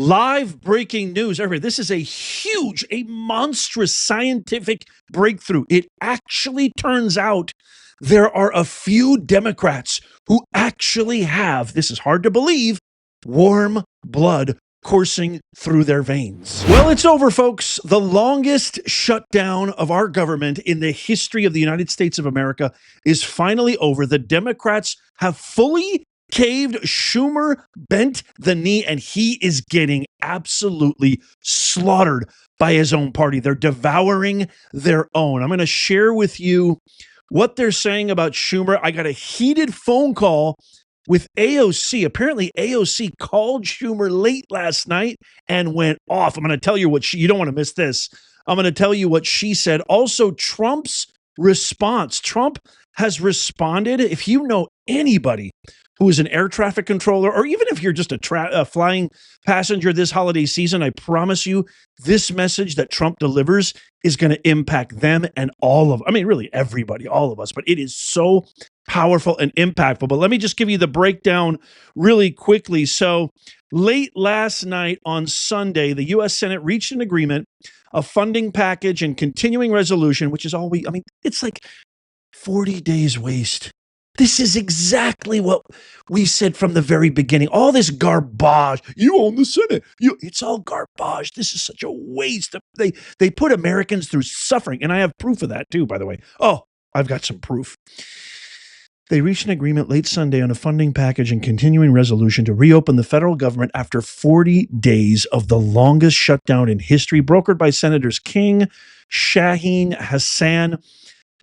Live breaking news. Everybody, this is a huge, a monstrous scientific breakthrough. It actually turns out there are a few Democrats who actually have, this is hard to believe, warm blood coursing through their veins. Well, it's over, folks. The longest shutdown of our government in the history of the United States of America is finally over. The Democrats have fully caved. Schumer bent the knee, and he is getting absolutely slaughtered by his own party. They're devouring their own. I'm going to share with you what they're saying about Schumer. I got a heated phone call with AOC. Apparently, AOC called Schumer late last night and went off. I'm going to tell you what you don't want to miss this. I'm going to tell you what she said. Also, Trump's response. Trump has responded. If you know anybody who is an air traffic controller, or even if you're just a flying passenger this holiday season, I promise you this message that Trump delivers is going to impact them and really everybody, all of us, but it is so powerful and impactful. But let me just give you the breakdown really quickly. So late last night on Sunday, the U.S. Senate reached an agreement, a funding package and continuing resolution, which is all it's like 40 days waste. This is exactly what we said from the very beginning. All this garbage. You own the Senate. It's all garbage. This is such a waste. They put Americans through suffering. And I have proof of that too, by the way. Oh, I've got some proof. They reached an agreement late Sunday on a funding package and continuing resolution to reopen the federal government after 40 days of the longest shutdown in history, brokered by Senators King, Shaheen, Hassan,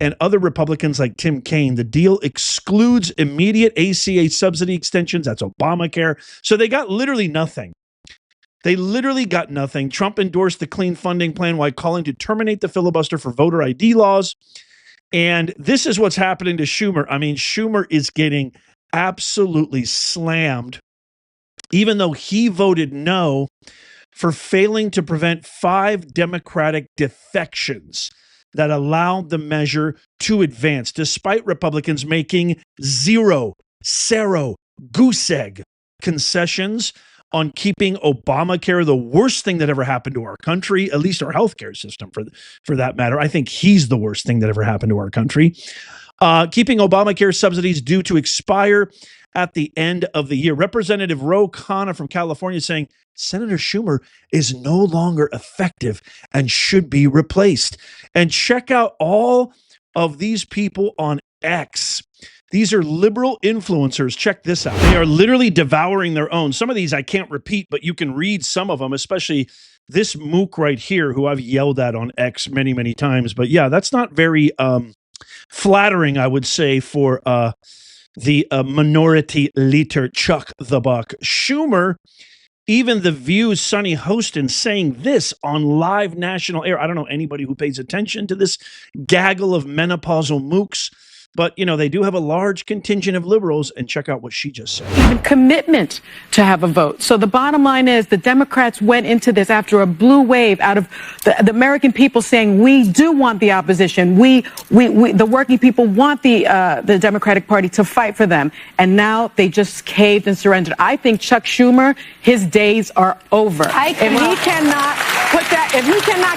and other Republicans like Tim Kaine. The deal excludes immediate ACA subsidy extensions. That's Obamacare. So they got literally nothing. They literally got nothing. Trump endorsed the clean funding plan while calling to terminate the filibuster for voter ID laws. And this is what's happening to Schumer. I mean, Schumer is getting absolutely slammed, even though he voted no for failing to prevent 5 Democratic defections that allowed the measure to advance, despite Republicans making zero goose egg concessions on keeping Obamacare, the worst thing that ever happened to our country, at least our healthcare system for that matter. I think he's the worst thing that ever happened to our country. Keeping Obamacare subsidies due to expire at the end of the year. Representative Ro Khanna from California saying Senator Schumer is no longer effective and should be replaced. And check out all of these people on X. These are liberal influencers. Check this out. They are literally devouring their own. Some of these I can't repeat, but you can read some of them, especially this mook right here, who I've yelled at on X many, many times. But yeah, that's not very flattering, I would say, for the minority leader, Chuck the Buck. Schumer, even The View's Sonny Hostin saying this on live national air. I don't know anybody who pays attention to this gaggle of menopausal mooks, but, they do have a large contingent of liberals, and check out what she just said. Even commitment to have a vote. So the bottom line is the Democrats went into this after a blue wave out of the American people saying, we do want the opposition. We the working people want the Democratic Party to fight for them. And now they just caved and surrendered. I think Chuck Schumer, his days are over. If he cannot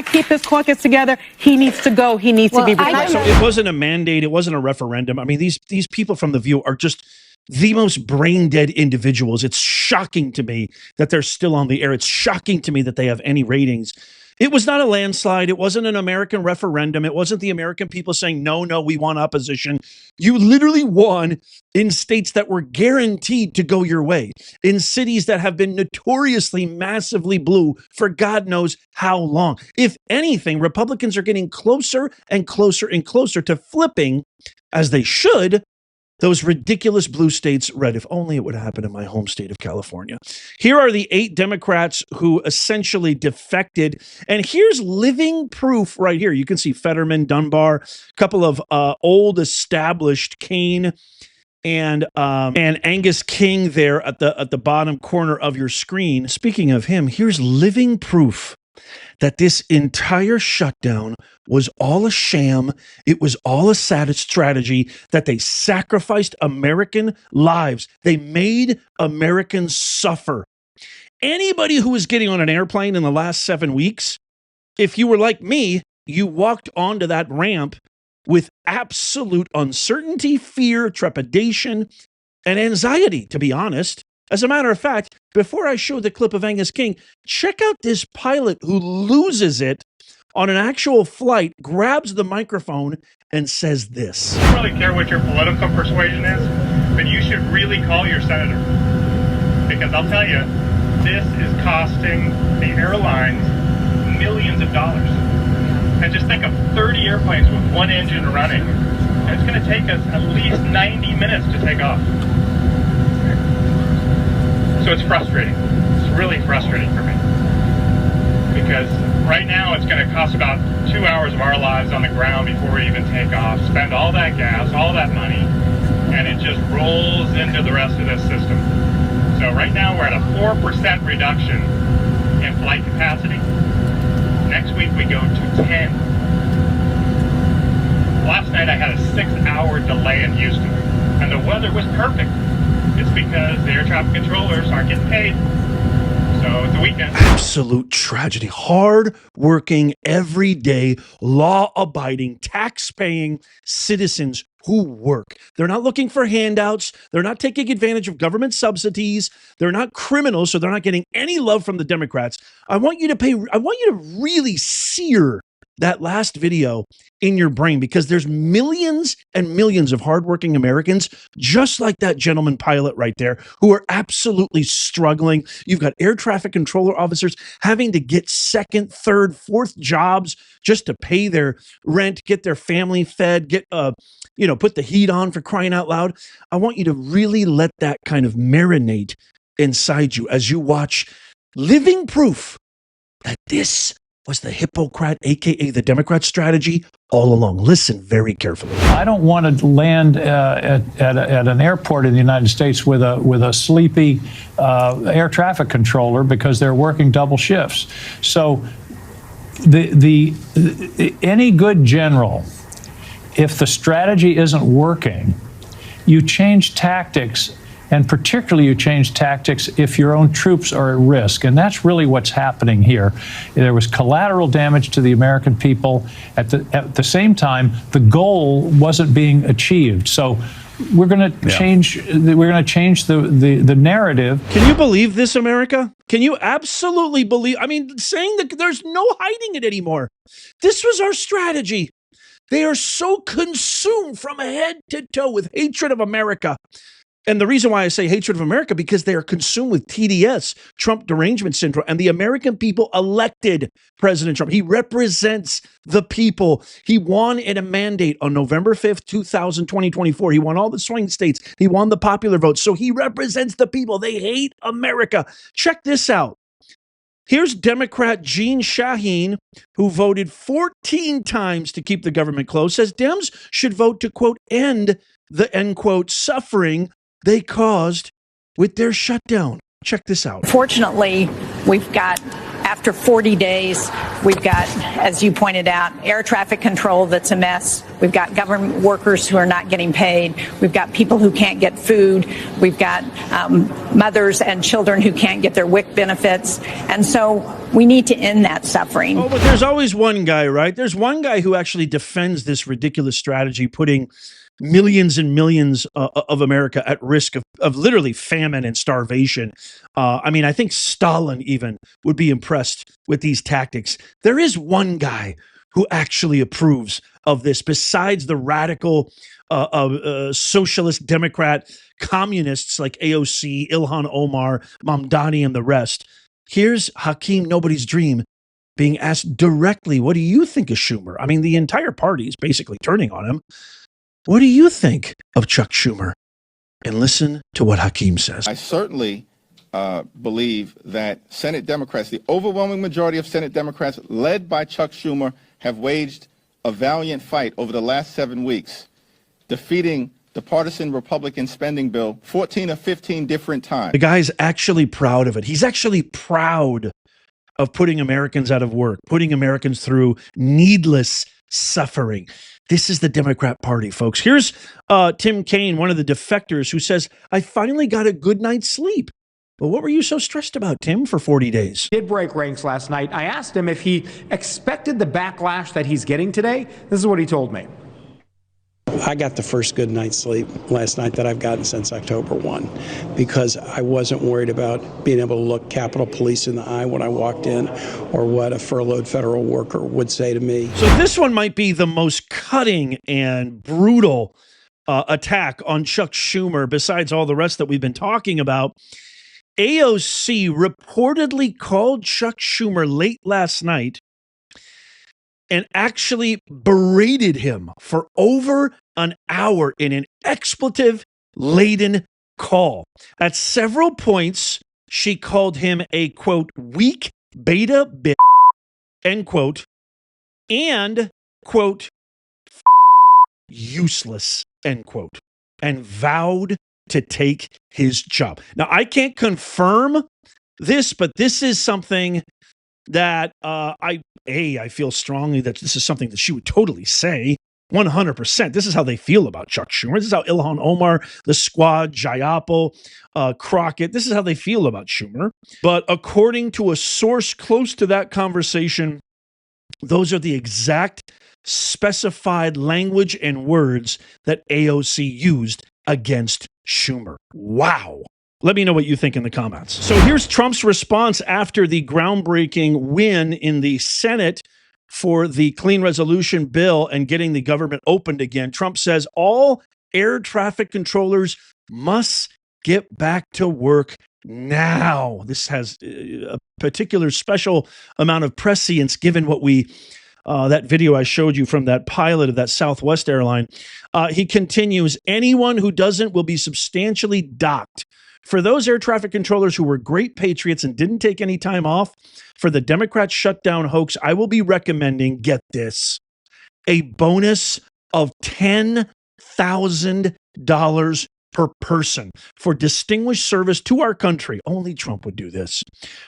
keep his caucus together, he needs to go. He needs to be replaced. So it wasn't a mandate. It wasn't a referendum. I mean, these people from The View are just the most brain dead individuals. It's shocking to me that they're still on the air. It's shocking to me that they have any ratings. It was not a landslide. It wasn't an American referendum. It wasn't the American people saying, no, we want opposition. You literally won in states that were guaranteed to go your way, in cities that have been notoriously massively blue for God knows how long. If anything, Republicans are getting closer and closer and closer to flipping, as they should, those ridiculous blue states red. If only it would happen in my home state of California. Here are the 8 Democrats who essentially defected. And here's living proof right here. You can see Fetterman, Dunbar, a couple of old established Kaine and Angus King there at the bottom corner of your screen. Speaking of him, here's living proof that this entire shutdown was all a sham. It was all a sad strategy, that they sacrificed American lives. They made Americans suffer. Anybody who was getting on an airplane in the last 7 weeks, if you were like me, you walked onto that ramp with absolute uncertainty, fear, trepidation, and anxiety, to be honest. As a matter of fact, before I show the clip of Angus King, check out this pilot who loses it on an actual flight, grabs the microphone, and says this. I don't really care what your political persuasion is, but you should really call your senator. Because I'll tell you, this is costing the airlines millions of dollars. And just think of 30 airplanes with one engine running. And it's going to take us at least 90 minutes to take off. So it's frustrating. It's really frustrating for me. Because right now it's going to cost about 2 hours of our lives on the ground before we even take off, spend all that gas, all that money, and it just rolls into the rest of this system. So right now we're at a 4% reduction in flight capacity. Next week we go to 10. Last night I had a 6-hour delay in Houston, and the weather was perfect. It's because the air traffic controllers aren't getting paid. So it's a weekend. Absolute tragedy. Hard-working, everyday, law-abiding, tax-paying citizens who work. They're not looking for handouts. They're not taking advantage of government subsidies. They're not criminals, so they're not getting any love from the Democrats. I want you to really sear that last video in your brain, because there's millions and millions of hardworking Americans, just like that gentleman pilot right there, who are absolutely struggling. You've got air traffic controller officers having to get second, third, fourth jobs just to pay their rent, get their family fed, put the heat on, for crying out loud. I want you to really let that kind of marinate inside you as you watch living proof that this was the Hippocrat, aka the Democrat strategy, all along. Listen very carefully. I don't want to land at an airport in the United States with a sleepy air traffic controller because they're working double shifts. So any good general, if the strategy isn't working, you change tactics. And particularly, you change tactics if your own troops are at risk. And that's really what's happening here. There was collateral damage to the American people. At the same time, the goal wasn't being achieved. So we're going to change. We're going to change the narrative. Can you believe this, America? Can you absolutely believe? I mean, saying that there's no hiding it anymore. This was our strategy. They are so consumed from head to toe with hatred of America. And the reason why I say hatred of America, because they are consumed with TDS, Trump derangement syndrome, and the American people elected President Trump. He represents the people. He won in a mandate on November 5th, 2024. He won all the swing states. He won the popular vote. So he represents the people. They hate America. Check this out. Here's Democrat Jean Shaheen, who voted 14 times to keep the government closed, says Dems should vote to, quote, end the, end quote, suffering they caused with their shutdown. Check this out. Fortunately, we've got, after 40 days, we've got, as you pointed out, air traffic control that's a mess. We've got government workers who are not getting paid. We've got people who can't get food. We've got mothers and children who can't get their WIC benefits. And so we need to end that suffering. Oh, but there's always one guy, right? There's one guy who actually defends this ridiculous strategy, putting millions and millions of America at risk of literally famine and starvation. I mean, I think Stalin even would be impressed with these tactics. There is one guy who actually approves of this, besides the radical socialist, Democrat, communists like AOC, Ilhan Omar, Mamdani, and the rest. Here's Hakeem Nobody's Dream being asked directly, what do you think of Schumer? I mean, the entire party is basically turning on him. What do you think of Chuck Schumer? And listen to what Hakeem says. I certainly believe that Senate Democrats, the overwhelming majority of Senate Democrats, led by Chuck Schumer, have waged a valiant fight over the last 7 weeks, defeating the partisan Republican spending bill 14 or 15 different times. The guy's actually proud of it. He's actually proud of putting Americans out of work, putting Americans through needless suffering. This is the Democrat Party, folks. Here's Tim Kaine, one of the defectors, who says, I finally got a good night's sleep. But what were you so stressed about, Tim, for 40 days? Did break ranks last night. I asked him if he expected the backlash that he's getting today. This is what he told me. I got the first good night's sleep last night that I've gotten since October 1 because I wasn't worried about being able to look Capitol Police in the eye when I walked in or what a furloughed federal worker would say to me. So this one might be the most cutting and brutal attack on Chuck Schumer besides all the rest that we've been talking about. AOC reportedly called Chuck Schumer late last night and actually berated him for over an hour in an expletive-laden call. At several points, she called him a, quote, weak beta bitch, end quote, and, quote, useless, end quote, and vowed to take his job. Now, I can't confirm this, but this is something that I feel strongly that this is something that she would totally say 100%. This is how they feel about Chuck Schumer. This is how Ilhan Omar, the Squad, Jayapal, Crockett, this is how they feel about Schumer. But according to a source close to that conversation, those are the exact specified language and words that AOC used against Schumer. Wow. Let me know what you think in the comments. So here's Trump's response after the groundbreaking win in the Senate for the clean resolution bill and getting the government opened again. Trump says all air traffic controllers must get back to work now. This has a particular special amount of prescience given what that video I showed you from that pilot of that Southwest airline. He continues, anyone who doesn't will be substantially docked. For those air traffic controllers who were great patriots and didn't take any time off for the Democrat shutdown hoax, I will be recommending, get this, a bonus of $10,000 per person for distinguished service to our country. Only Trump would do this.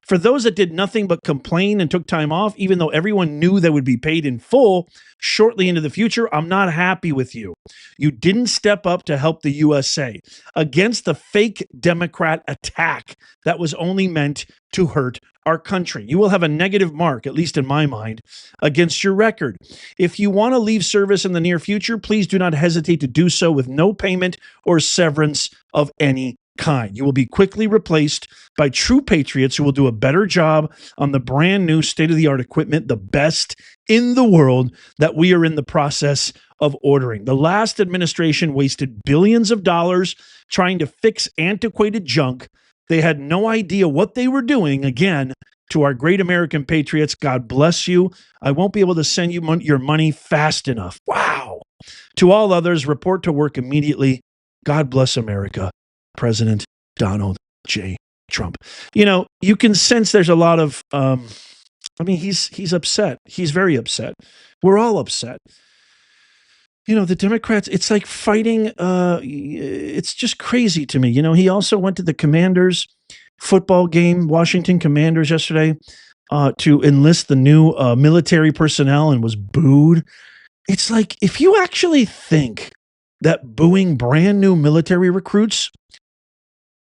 For those that did nothing but complain and took time off, even though everyone knew they would be paid in full shortly into the future, I'm not happy with you. You didn't step up to help the USA against the fake Democrat attack that was only meant to hurt our country. You will have a negative mark, at least in my mind, against your record. If you want to leave service in the near future, please do not hesitate to do so with no payment or severance of any kind. You will be quickly replaced by true patriots who will do a better job on the brand new state-of-the-art equipment, the best in the world that we are in the process of ordering. The last administration wasted billions of dollars trying to fix antiquated junk. They had no idea what they were doing. Again, to our great American patriots, God bless you. I won't be able to send you your money fast enough. Wow. To all others, report to work immediately. God bless America. President Donald J. Trump. You know, you can sense there's a lot of, he's upset. He's very upset. We're all upset. You know, the Democrats, it's like fighting. It's just crazy to me. You know, he also went to the Commanders football game, Washington Commanders yesterday, to enlist the new military personnel and was booed. It's like, if you actually think that booing brand new military recruits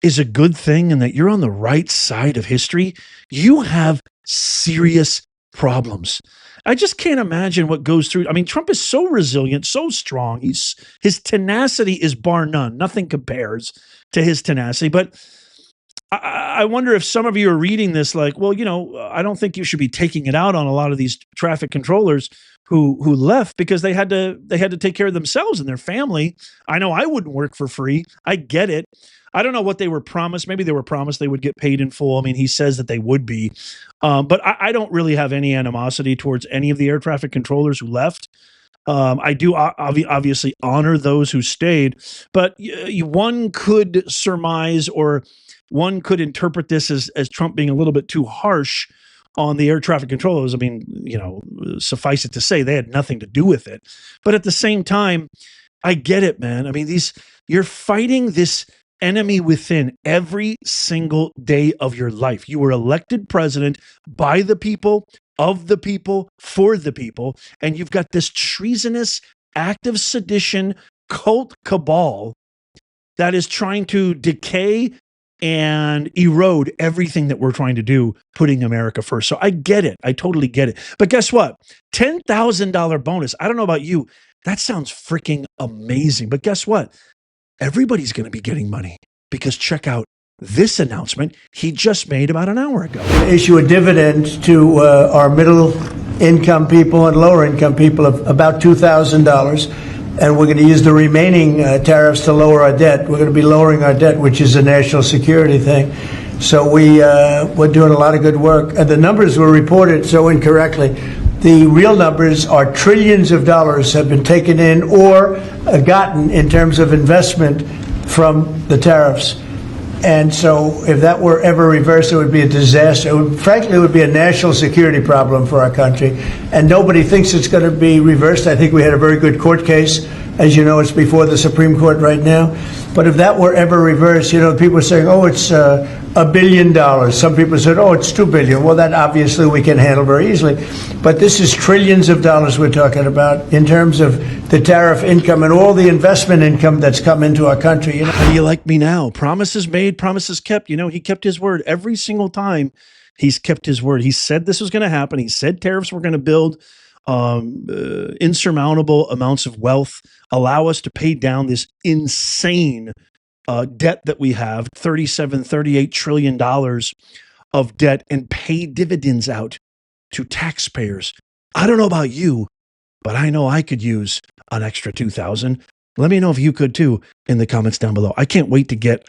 is a good thing and that you're on the right side of history, you have serious problems. I just can't imagine what goes through. I mean, Trump is so resilient, so strong. His tenacity is bar none. Nothing compares to his tenacity. But I wonder if some of you are reading this like, well, you know, I don't think you should be taking it out on a lot of these traffic controllers who left because they had to take care of themselves and their family. I know I wouldn't work for free. I get it. I don't know what they were promised. Maybe they were promised they would get paid in full. I mean, he says that they would be. But I don't really have any animosity towards any of the air traffic controllers who left. I do obviously honor those who stayed. But one could surmise or one could interpret this as Trump being a little bit too harsh on the air traffic controllers. I mean, you know, suffice it to say, they had nothing to do with it. But at the same time, I get it, man. I mean, you're fighting this enemy within every single day of your life. You were elected president by the people, of the people, for the people, and you've got this treasonous act of sedition cult cabal that is trying to decay and erode everything that we're trying to do, putting America first. So I get it. I totally get it. But guess what? $10,000 bonus. I don't know about you. That sounds freaking amazing. But guess what? Everybody's going to be getting money, because check out this announcement he just made about an hour ago. Issue a dividend to our middle income people and lower income people of about $2,000. And we're going to use the remaining tariffs to lower our debt. We're going to be lowering our debt, which is a national security thing. So we're doing a lot of good work. And the numbers were reported so incorrectly. The real numbers are trillions of dollars have been taken in or gotten in terms of investment from the tariffs. And so if that were ever reversed, it would be a disaster. Frankly, it would be a national security problem for our country. And nobody thinks it's going to be reversed. I think we had a very good court case. As you know, it's before the Supreme Court right now. But if that were ever reversed, you know, people are saying, oh, it's $1 billion. Some people said, oh, it's $2 billion. Well, that obviously we can handle very easily. But this is trillions of dollars we're talking about in terms of the tariff income and all the investment income that's come into our country. You know? How do you like me now? Promises made, promises kept. You know, he kept his word every single time. He's kept his word. He said this was going to happen. He said tariffs were going to build insurmountable amounts of wealth, allow us to pay down this insane debt that we have, $38 trillion of debt, and pay dividends out to taxpayers. I don't know about you, but I know I could use an extra $2,000. Let me know if you could too in the comments down below. I can't wait to get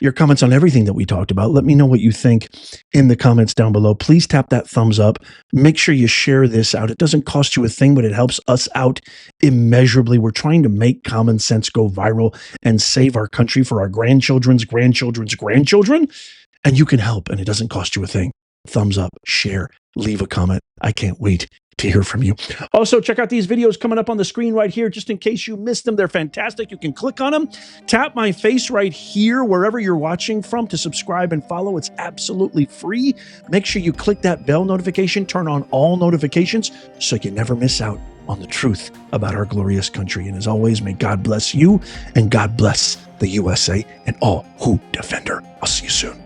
your comments on everything that we talked about. Let me know what you think in the comments down below. Please tap that thumbs up. Make sure you share this out. It doesn't cost you a thing, but it helps us out immeasurably. We're trying to make common sense go viral and save our country for our grandchildren's grandchildren's grandchildren. And you can help, and it doesn't cost you a thing. Thumbs up, share, leave a comment. I can't wait to hear from you. Also, check out these videos coming up on the screen right here, just in case you missed them. They're fantastic. You can click on them, tap my face right here, wherever you're watching from, to subscribe and follow. It's absolutely free. Make sure you click that bell notification, turn on all notifications so you never miss out on the truth about our glorious country. And as always, may God bless you and God bless the USA and all who defend her. I'll see you soon.